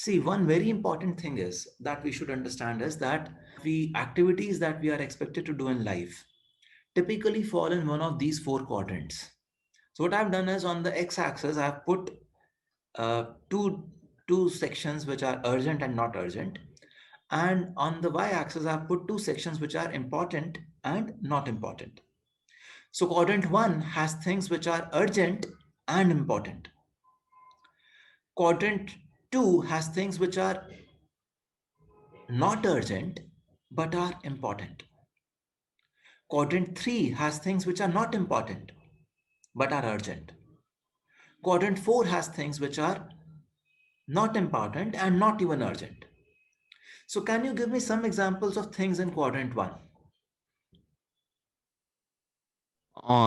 See, one very important thing is that we should understand is that we activities that we are expected to do in life typically fall in one of these four quadrants. So what I've done is on the x-axis, I've put uh, two two sections which are urgent and not urgent, and on the y-axis, I've put two sections which are important and not important. So quadrant one has things which are urgent and important. Quadrant two has things which are not urgent but are important. Quadrant 3 has things which are not important but are urgent. Quadrant 4 has things which are not important and not even urgent. So, can you give me some examples of things in quadrant 1?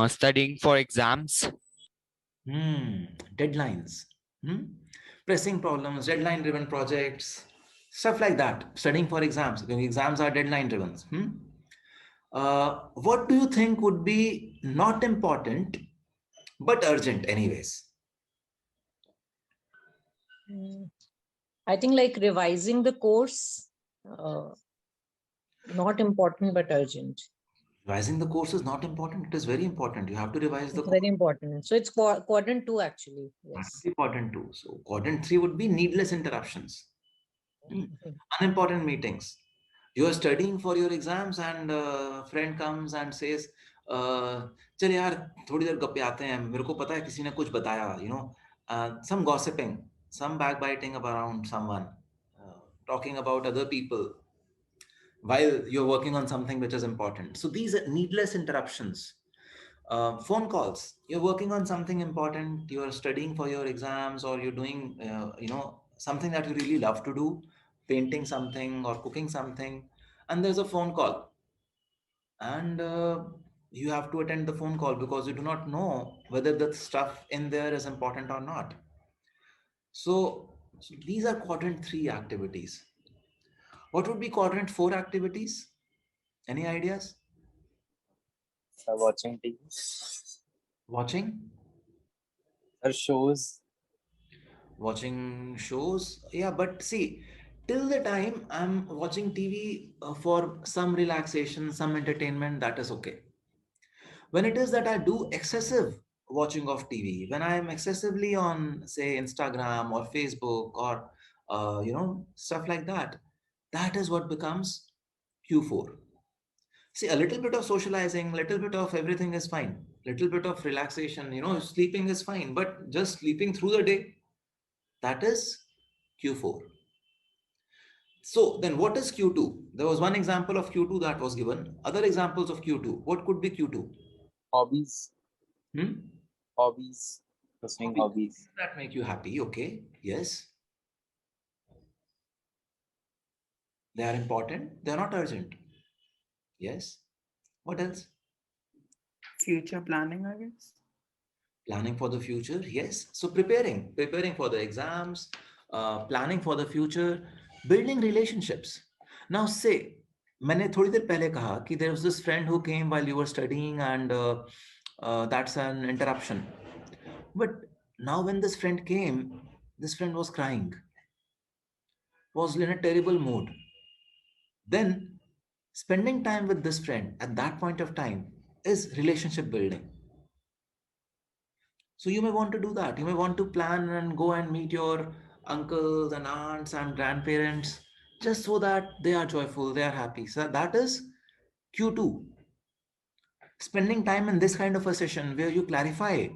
Studying for exams. Deadlines, hmm? Pressing problems, deadline driven projects, stuff like that. Studying for exams. Exams are deadline driven. What do you think would be not important but urgent, anyways? Mm, I think like revising the course, not important but urgent. Revising the course is not important. It is very important. You have to revise the It's course. very important. So it's quadrant 2 actually. That's Yes. important too. So quadrant 3 would be needless interruptions. Hmm. Mhm. Unimportant meetings. You are studying for your exams and a friend comes and says, चल यार थोड़ी देर गप्पे आते हैं मेरे को पता है किसी ने कुछ बताया some gossiping, some backbiting around someone, talking about other people while you're working on something which is important. So these are needless interruptions. Phone calls. You're working on something important. You're studying for your exams, or you're doing, something that you really love to do, painting something or cooking something, and there's a phone call, and you have to attend the phone call because you do not know whether the stuff in there is important or not. So these are quadrant 3 activities. What would be quadrant 4 activities? Any ideas? Watching TV Watching? or shows. Watching shows. Yeah, but see, till the time I'm watching TV for some relaxation, some entertainment, that is okay. When it is that I do excessive watching of TV, when I am excessively on, say, Instagram or Facebook or, stuff like that, that is what becomes Q4. See, a little bit of socializing, little bit of everything is fine. Little bit of relaxation, sleeping is fine, but just sleeping through the day, that is Q4. So then what is Q2? There was one example of Q2 that was given. Other examples of Q2. What could be Q2? Hobbies. Hmm? Hobbies. Pursuing Hobbies hobbies. that make you happy. Okay. Yes. They are important. They are not urgent. Yes. What else? Future planning, I guess. Planning for the future. Yes. So preparing for the exams, planning for the future, building relationships. Now say, मैंने थोड़ी देर पहले कहा कि there was this friend who came while you were studying and that's an interruption. But now when this friend came, this friend was crying, was in a terrible mood. Then spending time with this friend at that point of time is relationship building. So you may want to do that. You may want to plan and go and meet your uncles and aunts and grandparents just so that they are joyful, they are happy. So that is Q2. Spending time in this kind of a session where you clarify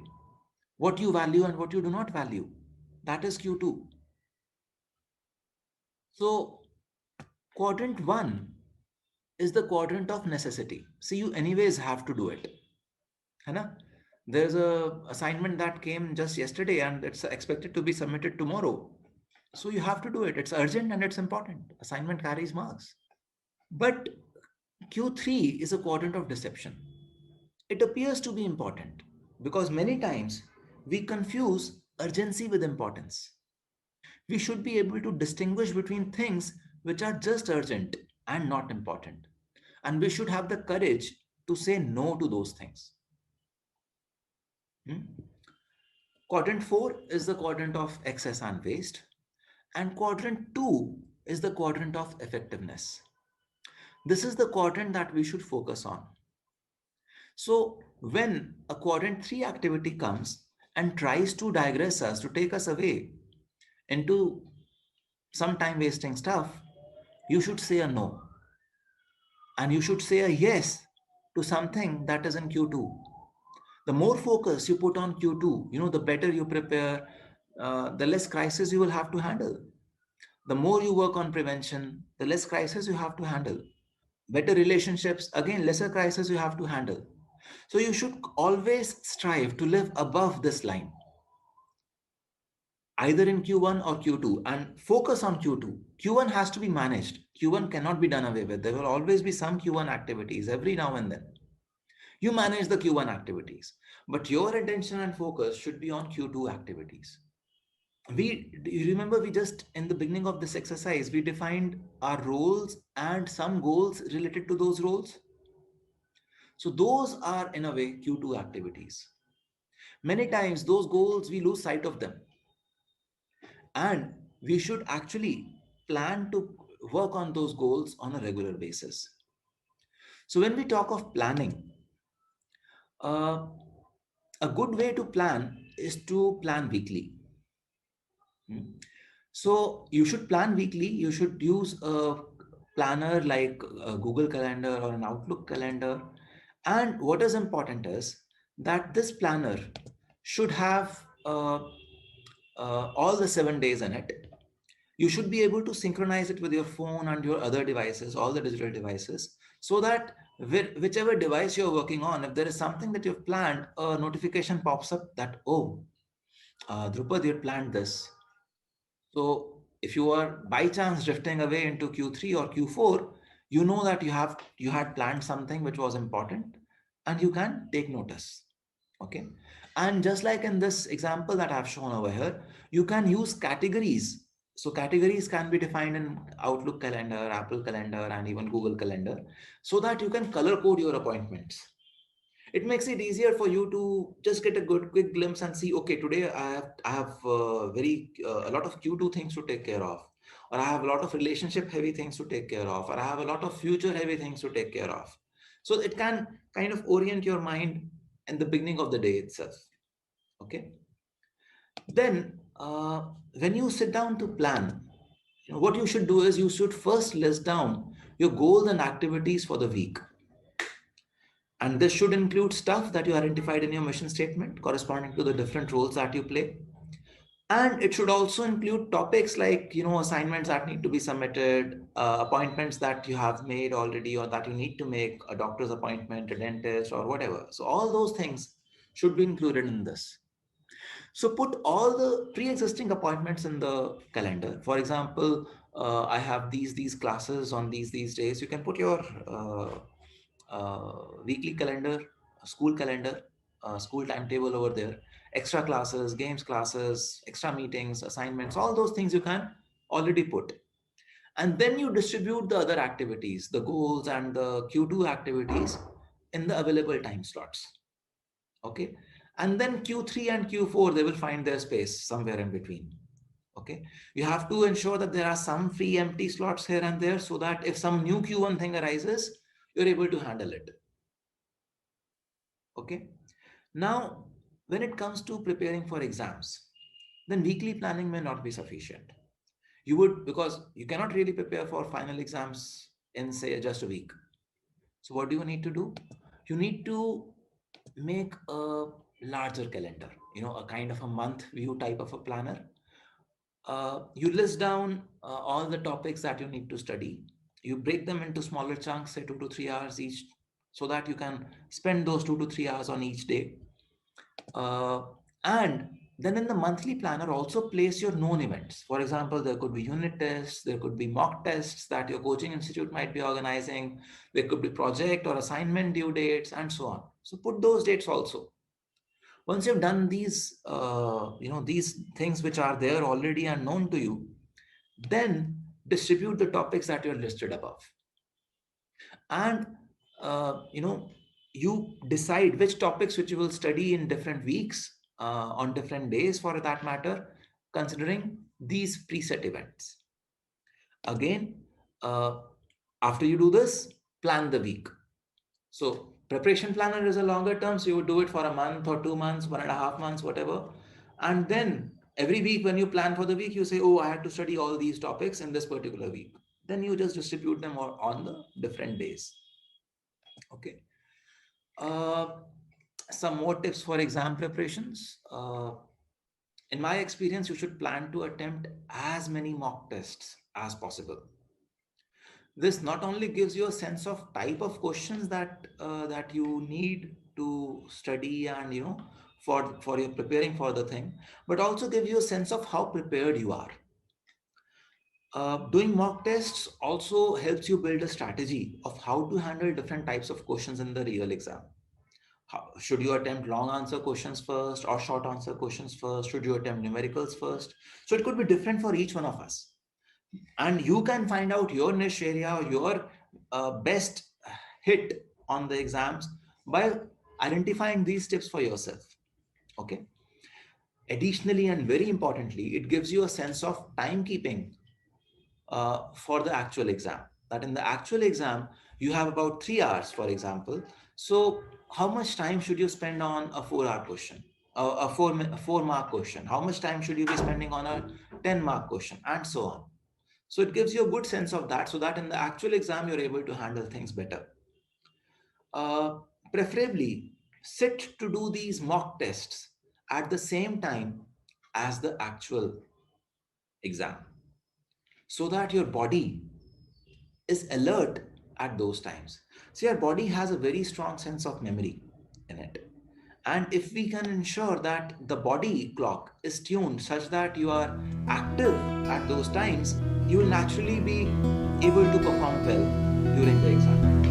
what you value and what you do not value. That is Q2. So quadrant 1 is the quadrant of necessity. See, you anyways have to do it. है ना? There's a assignment that came just yesterday and it's expected to be submitted tomorrow. So you have to do it. It's urgent and it's important. Assignment carries marks. But Q3 is a quadrant of deception. It appears to be important because many times we confuse urgency with importance. We should be able to distinguish between things which are just urgent and not important. And we should have the courage to say no to those things. Hmm? Quadrant 4 is the quadrant of excess and waste. And quadrant 2 is the quadrant of effectiveness. This is the quadrant that we should focus on. So when a quadrant 3 activity comes and tries to digress us, to take us away into some time wasting stuff, you should say a no. And you should say a yes to something that is in Q2. The more focus you put on Q2, the better you prepare, the less crisis you will have to handle. The more you work on prevention, the less crisis you have to handle. Better relationships, again, lesser crisis you have to handle. So you should always strive to live above this line, either in Q1 or Q2, and focus on Q2. Q1 has to be managed. Q1 cannot be done away with. There will always be some Q1 activities every now and then. You manage the Q1 activities, but your attention and focus should be on Q2 activities. You remember we just in the beginning of this exercise, we defined our roles and some goals related to those roles. So those are in a way Q2 activities. Many times those goals, we lose sight of them. And we should actually plan to work on those goals on a regular basis. So when we talk of planning, uh, a good way to plan is to plan weekly. So you should plan weekly. You should use a planner like a Google Calendar or an Outlook calendar. And what is important is that this planner should have all the 7 days in it. You should be able to synchronize it with your phone and your other devices, all the digital devices, so that whichever device you're working on, if there is something that you've planned, a notification pops up that, oh, Drupad, you planned this. So if you are by chance drifting away into Q3 or Q4, you know that you had planned something which was important and you can take notice. Okay. And just like in this example that I've shown over here, you can use categories. So categories can be defined in Outlook calendar, Apple calendar, and even Google calendar, so that you can color code your appointments. It makes it easier for you to just get a good quick glimpse and see, okay, today I have a lot of Q2 things to take care of, or I have a lot of relationship heavy things to take care of, or I have a lot of future heavy things to take care of. So it can kind of orient your mind in the beginning of the day itself. Okay. Then when you sit down to plan, what you should do is you should first list down your goals and activities for the week. And this should include stuff that you identified in your mission statement corresponding to the different roles that you play. And it should also include topics like, assignments that need to be submitted, appointments that you have made already or that you need to make, a doctor's appointment, a dentist, or whatever. So all those things should be included in this. So put all the pre-existing appointments in the calendar. For example, I have these classes on these days. You can put your weekly calendar, school calendar, school timetable over there, extra classes, games classes, extra meetings, assignments, all those things you can already put. And then you distribute the other activities, the goals and the Q2 activities in the available time slots. Okay. And then Q3 and Q4, they will find their space somewhere in between. Okay. You have to ensure that there are some free empty slots here and there so that if some new Q1 thing arises, you're able to handle it. Okay. Now, when it comes to preparing for exams, then weekly planning may not be sufficient. Because you cannot really prepare for final exams in, say, just a week. So what do you need to do? You need to make a larger calendar, a kind of a month view type of a planner. You list down all the topics that you need to study. You break them into smaller chunks, say 2 to 3 hours each, so that you can spend those 2 to 3 hours on each day. And then in the monthly planner, also place your known events. For example, there could be unit tests, there could be mock tests that your coaching institute might be organizing, there could be project or assignment due dates, and so on. So put those dates also. Once you've done these, these things which are there already and known to you, then distribute the topics that you're listed above. And, you decide which topics which you will study in different weeks, on different days for that matter, considering these preset events. Again, after you do this, plan the week. So preparation planner is a longer term, so you would do it for a month or 2 months, 1.5 months, whatever. And then every week when you plan for the week, you say, oh, I had to study all these topics in this particular week. Then you just distribute them on the different days. Okay. Some more tips for exam preparations. In my experience, you should plan to attempt as many mock tests as possible. This not only gives you a sense of type of questions that you need to study and for your preparing for the thing, but also gives you a sense of how prepared you are. Doing mock tests also helps you build a strategy of how to handle different types of questions in the real exam. Should you attempt long answer questions first or short answer questions first? Should you attempt numericals first? So it could be different for each one of us. And you can find out your niche area or your best hit on the exams by identifying these tips for yourself. Okay. Additionally, and very importantly, it gives you a sense of timekeeping for the actual exam. That in the actual exam, you have about 3 hours, for example. So how much time should you spend on a 4-hour question, a 4-mark question? How much time should you be spending on a 10-mark question, and so on? So it gives you a good sense of that, so that in the actual exam, you're able to handle things better. Preferably, sit to do these mock tests at the same time as the actual exam, so that your body is alert at those times. So your body has a very strong sense of memory in it. And if we can ensure that the body clock is tuned such that you are active at those times, you will naturally be able to perform well during the exam.